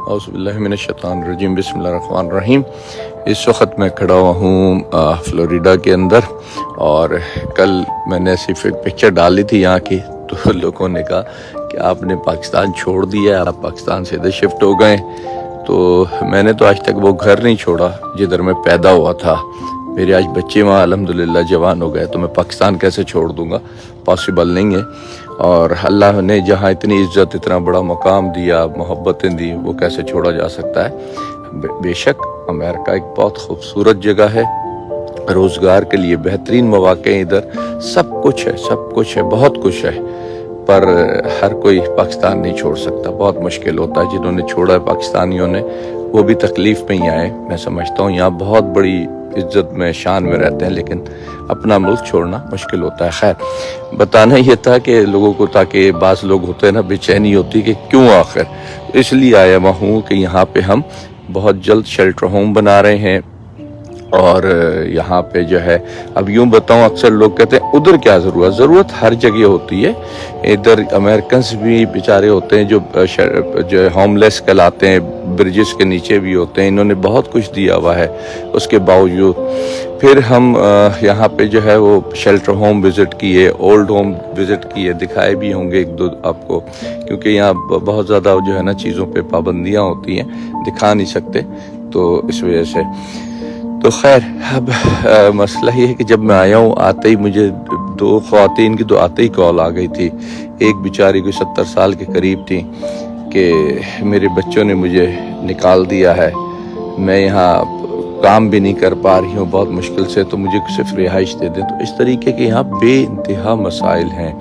اعوذ باللہ من الشیطان الرجیم، بسم اللہ الرحمن الرحیم۔ اس وقت میں کھڑا ہوا ہوں فلوریڈا کے اندر، اور کل میں نے صرف ایک پکچر ڈالی تھی یہاں کی، تو لوگوں نے کہا کہ آپ نے پاکستان چھوڑ دیا ہے، آپ پاکستان سے ادھر شفٹ ہو گئے۔ تو میں نے تو آج تک وہ گھر نہیں چھوڑا جدھر میں پیدا ہوا تھا۔ میرے آج بچے وہاں الحمدللہ جوان ہو گئے، تو میں پاکستان کیسے چھوڑ دوں گا، پاسبل نہیں ہے۔ اور اللہ نے جہاں اتنی عزت، اتنا بڑا مقام دیا، محبتیں دی، وہ کیسے چھوڑا جا سکتا ہے۔ بے شک امریکہ ایک بہت خوبصورت جگہ ہے، روزگار کے لیے بہترین مواقع ہیں ادھر، سب کچھ ہے، بہت کچھ ہے، پر ہر کوئی پاکستان نہیں چھوڑ سکتا، بہت مشکل ہوتا ہے۔ جنہوں نے چھوڑا ہے پاکستانیوں نے، وہ بھی تکلیف میں ہی آئے۔ میں سمجھتا ہوں یہاں بہت بڑی عزت میں، شان میں رہتے ہیں، لیکن اپنا ملک چھوڑنا مشکل ہوتا ہے۔ خیر، بتانا یہ تھا کہ لوگوں کو، تاکہ بعض لوگ ہوتے ہیں نا، بے چینی ہوتی کہ کیوں آخر، اس لیے آیا میں ہوں کہ یہاں پہ ہم بہت جلد شیلٹر ہوم بنا رہے ہیں، اور یہاں پہ جو ہے، اب یوں بتاؤں، اکثر لوگ کہتے ہیں ادھر کیا ضرورت ہر جگہ ہوتی ہے۔ ادھر امریکنز بھی بیچارے ہوتے ہیں جو ہوم لیس کہلاتے ہیں، برجز کے نیچے بھی ہوتے ہیں، انہوں نے بہت کچھ دیا ہوا ہے، اس کے باوجود پھر ہم یہاں پہ جو ہے وہ شیلٹر ہوم وزٹ کیے، اولڈ ہوم وزٹ کیے، دکھائے بھی ہوں گے ایک دو آپ کو، کیونکہ یہاں بہت زیادہ جو ہے نا چیزوں پہ پابندیاں ہوتی ہیں، دکھا نہیں سکتے، تو اس وجہ سے۔ تو خیر، اب مسئلہ یہ ہے کہ جب میں آیا ہوں، آتے ہی مجھے دو خواتین کی تو آتے ہی کال آ گئی تھی۔ ایک بیچاری کوئی 70 سال کے قریب تھی کہ میرے بچوں نے مجھے نکال دیا ہے، میں یہاں کام بھی نہیں کر پا رہی ہوں بہت مشکل سے، تو مجھے صرف رہائش دے دیں۔ تو اس طریقے کے یہاں بے انتہا مسائل ہیں،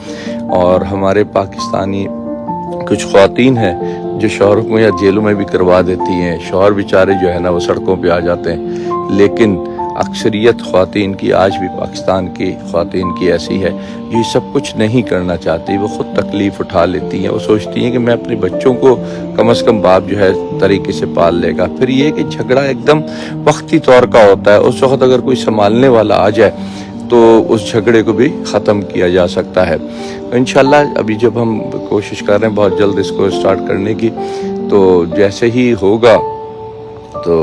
اور ہمارے پاکستانی کچھ خواتین ہیں جو شوہروں کو یا جیلوں میں بھی کروا دیتی ہیں، شوہر بیچارے جو ہے نا وہ سڑکوں پہ آ جاتے ہیں، لیکن اکثریت خواتین کی آج بھی پاکستان کی خواتین کی ایسی ہے جو یہ سب کچھ نہیں کرنا چاہتی، وہ خود تکلیف اٹھا لیتی ہیں، وہ سوچتی ہیں کہ میں اپنے بچوں کو کم از کم باپ جو ہے طریقے سے پال لے گا۔ پھر یہ کہ جھگڑا ایک دم وقتی طور کا ہوتا ہے، اس وقت اگر کوئی سنبھالنے والا آ جائے تو اس جھگڑے کو بھی ختم کیا جا سکتا ہے۔ تو انشاءاللہ ابھی جب ہم کوشش کر رہے ہیں بہت جلد اس کو سٹارٹ کرنے کی، تو جیسے ہی ہوگا تو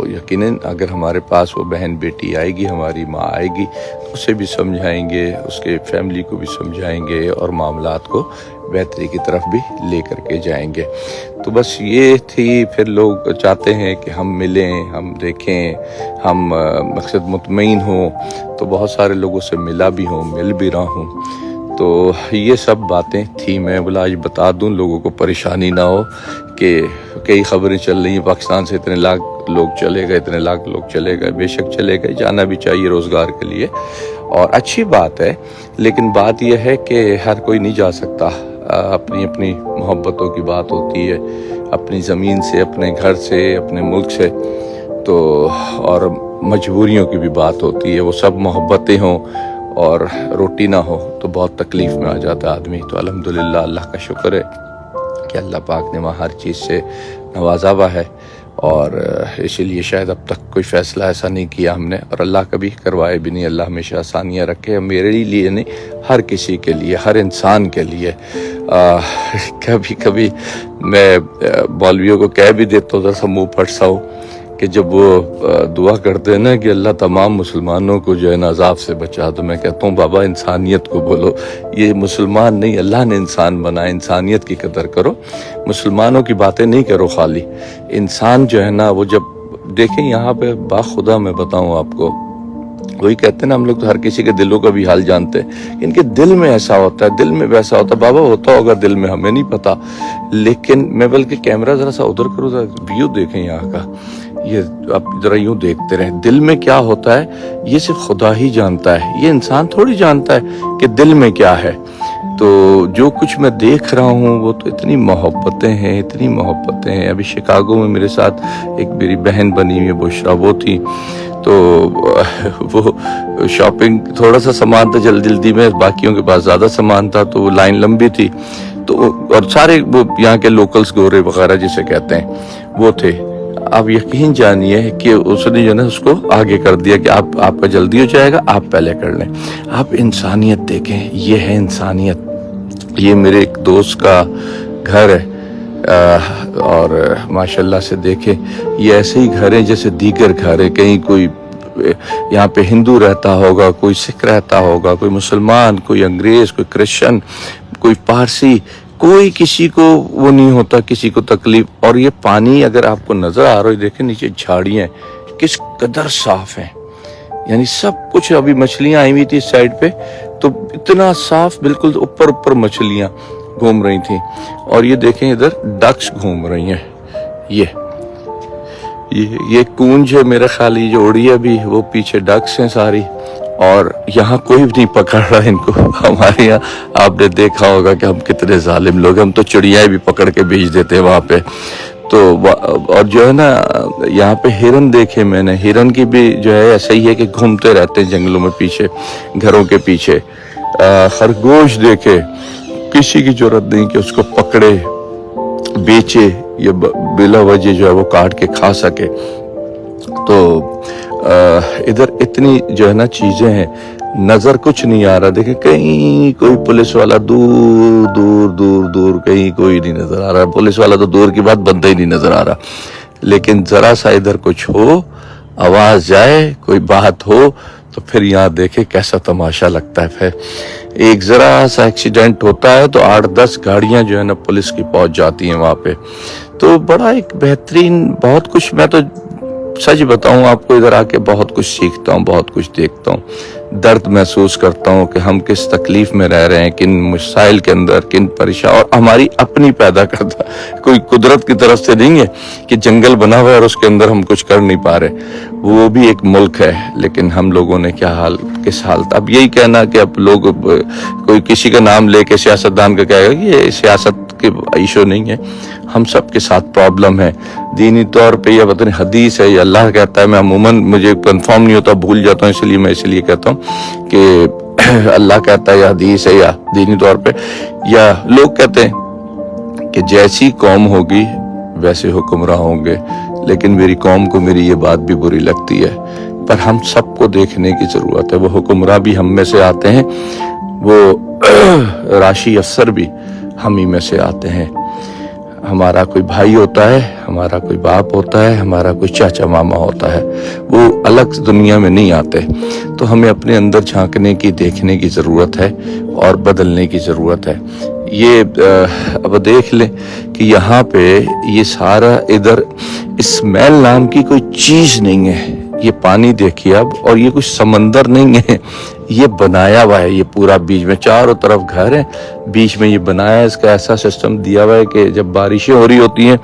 یقیناً اگر ہمارے پاس وہ بہن بیٹی آئے گی، ہماری ماں آئے گی، تو اسے بھی سمجھائیں گے، اس کے فیملی کو بھی سمجھائیں گے، اور معاملات کو بہتری کی طرف بھی لے کر کے جائیں گے۔ تو بس یہ تھی، پھر لوگ چاہتے ہیں کہ ہم ملیں، ہم دیکھیں، ہم مقصد مطمئن ہوں، تو بہت سارے لوگوں سے ملا بھی ہوں، مل بھی رہا ہوں۔ تو یہ سب باتیں تھیں، میں بولا آج بتا دوں، لوگوں کو پریشانی نہ ہو کہ کئی خبریں چل رہی ہیں پاکستان سے اتنے لاکھ لوگ چلے گئے، اتنے لاکھ لوگ چلے گئے۔ بے شک چلے گئے، جانا بھی چاہیے روزگار کے لیے، اور اچھی بات ہے، لیکن بات یہ ہے کہ ہر کوئی نہیں جا سکتا، اپنی اپنی محبتوں کی بات ہوتی ہے، اپنی زمین سے، اپنے گھر سے، اپنے ملک سے، تو اور مجبوریوں کی بھی بات ہوتی ہے، وہ سب محبتیں ہوں اور روٹی نہ ہو تو بہت تکلیف میں آ جاتا ہے آدمی۔ تو الحمدللہ اللہ کا شکر ہے کہ اللہ پاک نے وہاں ہر چیز سے نوازا ہوا ہے، اور اسی لیے شاید اب تک کوئی فیصلہ ایسا نہیں کیا ہم نے، اور اللہ کبھی کروائے بھی نہیں۔ اللہ ہمیشہ آسانیاں رکھے، میرے لیے نہیں، ہر کسی کے لیے، ہر انسان کے لیے۔ کبھی کبھی میں مولویوں کو کہہ بھی دیتا ہوں، ذرا منہ پھٹ سا ہو، کہ جب وہ دعا کرتے ہیں نا کہ اللہ تمام مسلمانوں کو جو ہے نا عذاب سے بچا، تو میں کہتا ہوں بابا انسانیت کو بولو، یہ مسلمان نہیں، اللہ نے انسان بنایا، انسانیت کی قدر کرو، مسلمانوں کی باتیں نہیں کرو خالی۔ انسان جو ہے نا وہ جب دیکھیں یہاں پہ باخدا، میں بتاؤں آپ کو، وہی کہتے ہیں نا ہم لوگ تو ہر کسی کے دلوں کا بھی حال جانتے ہیں، ان کے دل میں ایسا ہوتا ہے، دل میں ویسا ہوتا ہے، بابا ہوتا ہوگا دل میں، ہمیں نہیں پتا، لیکن میں بلکہ کیمرہ ذرا سا ادھر کرو، ذرا ویو دیکھیں یہاں کا، یہ آپ ذرا یوں دیکھتے رہیں دل میں کیا ہوتا ہے، یہ صرف خدا ہی جانتا ہے، یہ انسان تھوڑی جانتا ہے کہ دل میں کیا ہے۔ تو جو کچھ میں دیکھ رہا ہوں وہ تو اتنی محبتیں ہیں، اتنی محبتیں ہیں۔ ابھی شکاگو میں میرے ساتھ ایک میری بہن بنی ہوئی ہے بشرا، وہ تھی، تو وہ شاپنگ، تھوڑا سا سامان تھا جلدی میں، باقیوں کے پاس زیادہ سامان تھا، تو وہ لائن لمبی تھی، تو اور سارے وہ یہاں کے لوکلز گورے وغیرہ جسے کہتے ہیں وہ تھے۔ آپ یقین جانیے کہ اس نے جو نا اس کو آگے کر دیا کہ آپ کا جلدی ہو جائے گا، آپ پہلے کر لیں۔ آپ انسانیت دیکھیں، یہ ہے انسانیت۔ یہ میرے ایک دوست کا گھر ہے، اور ماشاءاللہ سے دیکھیں یہ ایسے ہی گھر ہیں جیسے دیگر گھر ہیں. کہیں کوئی یہاں پہ ہندو رہتا ہوگا, کوئی سکھ رہتا ہوگا, کوئی مسلمان, کوئی انگریز, کوئی کرسچن, کوئی پارسی, کوئی کسی کو وہ نہیں ہوتا, کسی کو تکلیف. اور یہ پانی اگر آپ کو نظر آ رہا ہے, دیکھیں نیچے جھاڑیاں کس قدر صاف ہیں, یعنی سب کچھ. ابھی مچھلیاں آئی ہوئی تھی اس سائڈ پہ تو اتنا صاف, بالکل اوپر مچھلیاں گھوم رہی تھیں. اور یہ دیکھیں ادھر ڈکس گھوم رہی ہیں. یہ کونج ہے میرا خیال, یہ جو اڑی ہے ابھی وہ پیچھے ڈکس ہیں ساری. اور یہاں کوئی بھی نہیں پکڑ رہا ان کو. ہمارے یہاں آپ نے دیکھا ہوگا کہ ہم کتنے ظالم لوگ ہیں, ہم تو چڑیاں بھی پکڑ کے بھیج دیتے ہیں وہاں پہ. تو اور جو ہے نا یہاں پہ ہرن دیکھے میں نے, ہرن کی بھی جو ہے ایسا ہی ہے کہ گھومتے رہتے ہیں جنگلوں میں پیچھے, گھروں کے پیچھے. خرگوش دیکھے, کسی کی ضرورت نہیں کہ اس کو پکڑے بیچے یا بلا وجہ جو ہے وہ کاٹ کے کھا سکے. تو ادھر اتنی جو ہے نا چیزیں ہیں, نظر کچھ نہیں آ رہا. دیکھیں کہیں کوئی پولیس والا دور کہیں کوئی نہیں نظر آ رہا. پولیس والا تو دور کی بات, بندہ ہی نہیں نظر آ رہا. لیکن ذرا سا ادھر کچھ ہو, آواز جائے, کوئی بات ہو, تو پھر یہاں دیکھیں کیسا تماشا لگتا ہے. پھر ایک ذرا سا ایکسیڈنٹ ہوتا ہے تو 8-10 گاڑیاں جو ہے نا پولیس کی پہنچ جاتی ہیں وہاں پہ. تو بڑا ایک بہترین, بہت کچھ. میں تو سچ بتاؤں آپ کو, ادھر آ کے بہت کچھ سیکھتا ہوں, بہت کچھ دیکھتا ہوں, درد محسوس کرتا ہوں کہ ہم کس تکلیف میں رہ رہے ہیں, کن مسائل کے اندر, کن پریشان. اور ہماری اپنی پیدا کرتا, کوئی قدرت کی طرف سے نہیں ہے کہ جنگل بنا ہوا ہے اور اس کے اندر ہم کچھ کر نہیں پا رہے. وہ بھی ایک ملک ہے, لیکن ہم لوگوں نے کس حال. اب یہی کہنا کہ اب لوگ کوئی کسی کا نام لے کے سیاستدان کا کہے گا کہ یہ سیاست کے ایشو نہیں ہے. ہم سب کے ساتھ پرابلم ہے دینی طور پہ, یا پتہ نہیں حدیث ہے یا اللہ کہتا ہے. میں عموماً مجھے کنفرم نہیں ہوتا, بھول جاتا ہوں, اس لیے کہتا ہوں کہ اللہ کہتا ہے یا حدیث ہے یا دینی طور پہ. یا لوگ کہتے ہیں کہ جیسی قوم ہوگی ویسے حکمراں ہوں گے. لیکن میری قوم کو میری یہ بات بھی بری لگتی ہے, پر ہم سب کو دیکھنے کی ضرورت ہے. وہ حکمراں بھی ہم میں سے آتے ہیں, وہ راشی افسر بھی ہم ہی میں سے آتے ہیں. ہمارا کوئی بھائی ہوتا ہے, ہمارا کوئی باپ ہوتا ہے, ہمارا کوئی چاچا ماما ہوتا ہے, وہ الگ دنیا میں نہیں آتے. تو ہمیں اپنے اندر جھانکنے کی, دیکھنے کی ضرورت ہے اور بدلنے کی ضرورت ہے. یہ اب دیکھ لیں کہ یہاں پہ یہ سارا ادھر اسمیل نام کی کوئی چیز نہیں ہے. یہ پانی دیکھیے اب, اور یہ کچھ سمندر نہیں ہے, یہ بنایا ہوا ہے. یہ پورا بیچ میں چاروں طرف گھر ہیں, بیچ میں یہ بنایا ہے. اس کا ایسا سسٹم دیا ہوا ہے کہ جب بارشیں ہو رہی ہوتی ہیں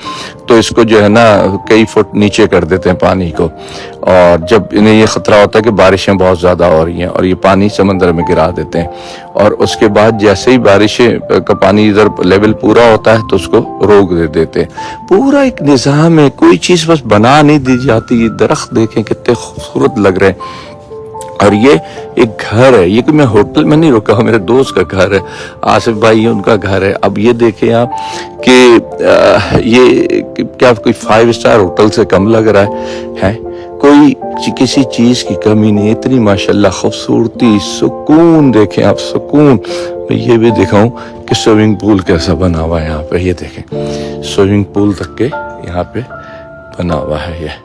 تو اس کو جو ہے نا کئی فٹ نیچے کر دیتے ہیں پانی کو. اور جب انہیں یہ خطرہ ہوتا ہے کہ بارشیں بہت زیادہ ہو رہی ہیں, اور یہ پانی سمندر میں گرا دیتے ہیں. اور اس کے بعد جیسے ہی بارشیں کا پانی ادھر لیول پورا ہوتا ہے تو اس کو روک دیتے ہیں. پورا ایک نظام ہے, کوئی چیز بس بنا نہیں دی جاتی. درخت دیکھیں کتنے خوبصورت لگ رہے ہیں. اور یہ ایک گھر ہے, یہ کہ میں ہوٹل میں نہیں رکا ہوں, میرے دوست کا گھر ہے, آصف بھائی ان کا گھر ہے. اب یہ دیکھیں آپ کہ یہ کیا کوئی 5 اسٹار ہوٹل سے کم لگ رہا ہے. کوئی کسی چیز کی کمی نہیں, اتنی ماشاءاللہ خوبصورتی, سکون. دیکھیں آپ سکون. میں یہ بھی دکھاؤں کہ سوئمنگ پول کیسا بنا ہوا ہے یہاں پہ. یہ دیکھیں سوئمنگ پول تک کے یہاں پہ بنا ہوا ہے یہ.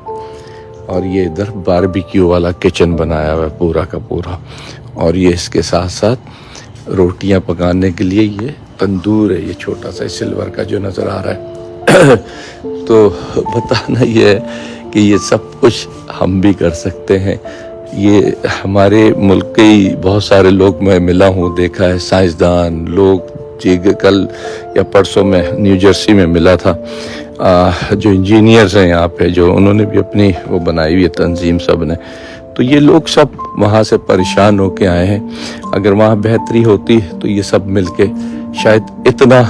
اور یہ ادھر باربیکیو والا کچن بنایا ہوا ہے پورا کا پورا. اور یہ اس کے ساتھ ساتھ روٹیاں پکانے کے لیے یہ تندور ہے, یہ چھوٹا سا سلور کا جو نظر آ رہا ہے. تو بتانا یہ ہے کہ یہ سب کچھ ہم بھی کر سکتے ہیں. یہ ہمارے ملک کے ہی بہت سارے لوگ میں ملا ہوں, دیکھا ہے, سائنسدان لوگ. کل یا پرسوں میں نیو جرسی میں ملا تھا, جو انجینئرز ہیں یہاں پہ, جو انہوں نے بھی اپنی وہ بنائی ہوئی ہے تنظیم سب نے. تو یہ لوگ سب وہاں سے پریشان ہو کے آئے ہیں. اگر وہاں بہتری ہوتی تو یہ سب مل کے شاید اتنا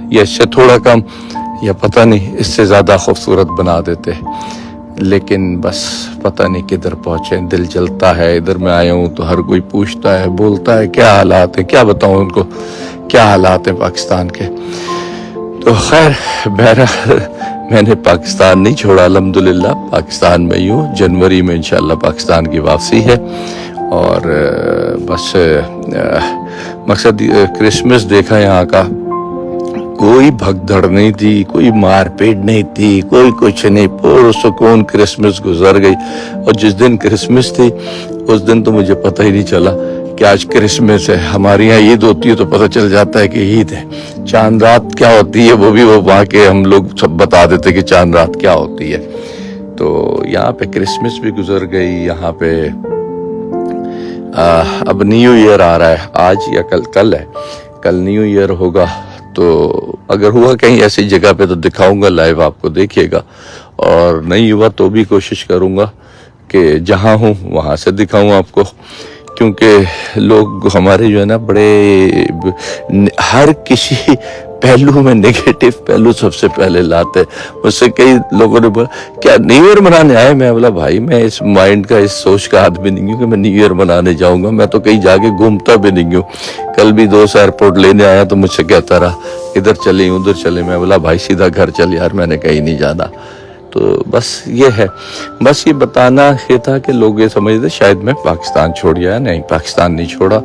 یا اس سے تھوڑا کم یا پتہ نہیں اس سے زیادہ خوبصورت بنا دیتے. لیکن بس پتہ نہیں کدھر پہنچے. دل جلتا ہے. ادھر میں آیا ہوں تو ہر کوئی پوچھتا ہے, بولتا ہے کیا حالات ہیں, کیا بتاؤں ان کو کیا حالات ہیں پاکستان کے. تو خیر بہرحال میں نے پاکستان نہیں چھوڑا, الحمدللہ پاکستان میں ہی ہوں. جنوری میں انشاءاللہ پاکستان کی واپسی ہے. اور بس مقصد کرسمس دیکھا یہاں کا, کوئی بھگدڑ نہیں تھی, کوئی مار پیٹ نہیں تھی, کوئی کچھ نہیں, پرسکون کرسمس گزر گئی. اور جس دن کرسمس تھی اس دن تو مجھے پتہ ہی نہیں چلا کہ آج کرسمس ہے. ہمارے یہاں عید ہوتی ہے تو پتہ چل جاتا ہے کہ عید ہے. چاند رات کیا ہوتی ہے وہ بھی وہ وہاں کے ہم لوگ سب بتا دیتے کہ چاند رات کیا ہوتی ہے. تو یہاں پہ کرسمس بھی گزر گئی. یہاں پہ اب نیو ایئر آ رہا ہے, آج یا کل ہے, کل نیو ایئر ہوگا. تو اگر ہوا کہیں ایسی جگہ پہ تو دکھاؤں گا لائیو, آپ کو دیکھیے گا. اور نہیں ہوا تو بھی کوشش کروں گا کہ جہاں ہوں وہاں سے دکھاؤں آپ کو, کیونکہ لوگ ہمارے جو ہے نا بڑے ہر کسی پہلو میں نگیٹو پہلو سب سے پہلے لاتے. مجھ سے کئی لوگوں نے بولا کیا نیو ایئر منانے آئے؟ میں بولا بھائی میں اس مائنڈ کا اس سوچ کا آدمی نہیں ہوں کہ میں نیو ایئر منانے جاؤں گا. میں تو کہیں جا کے گھومتا بھی نہیں ہوں. کل بھی دوست ایئرپورٹ لینے آیا تو مجھ سے کہتا رہا ادھر چلیں ادھر چلیں. میں بولا بھائی سیدھا گھر چل یار, میں نے کہیں نہیں جانا. تو بس یہ ہے, بس یہ بتانا یہ تھا کہ لوگ یہ سمجھتے شاید میں پاکستان چھوڑ گیا. نہیں, پاکستان نہیں چھوڑا,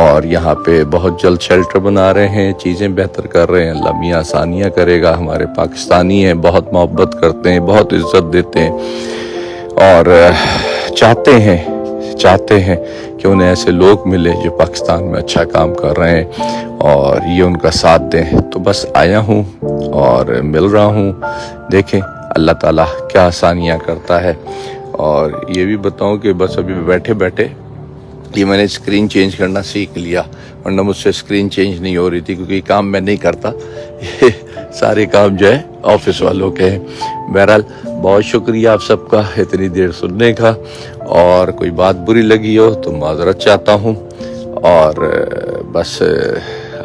اور یہاں پہ بہت جلد شیلٹر بنا رہے ہیں, چیزیں بہتر کر رہے ہیں. اللہ میاں آسانیاں کرے گا. ہمارے پاکستانی ہیں, بہت محبت کرتے ہیں, بہت عزت دیتے ہیں, اور چاہتے ہیں کہ انہیں ایسے لوگ ملے جو پاکستان میں اچھا کام کر رہے ہیں اور یہ ان کا ساتھ دیں. تو بس آیا ہوں اور مل رہا ہوں. دیکھیں اللہ تعالیٰ کیا آسانیاں کرتا ہے. اور یہ بھی بتاؤں کہ بس ابھی بیٹھے بیٹھے یہ میں نے اسکرین چینج کرنا سیکھ لیا, ورنہ مجھ سے اسکرین چینج نہیں ہو رہی تھی, کیونکہ یہ کام میں نہیں کرتا, یہ سارے کام جو ہے آفس والوں کے ہیں. بہرحال بہت شکریہ آپ سب کا اتنی دیر سننے کا, اور کوئی بات بری لگی ہو تو معذرت چاہتا ہوں. اور بس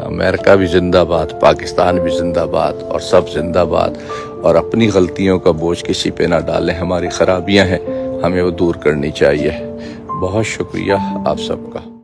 امریکہ بھی زندہ باد, پاکستان بھی زندہ باد, اور سب زندہ باد. اور اپنی غلطیوں کا بوجھ کسی پہ نہ ڈالیں. ہماری خرابیاں ہیں, ہمیں وہ دور کرنی چاہیے. بہت شکریہ آپ سب کا.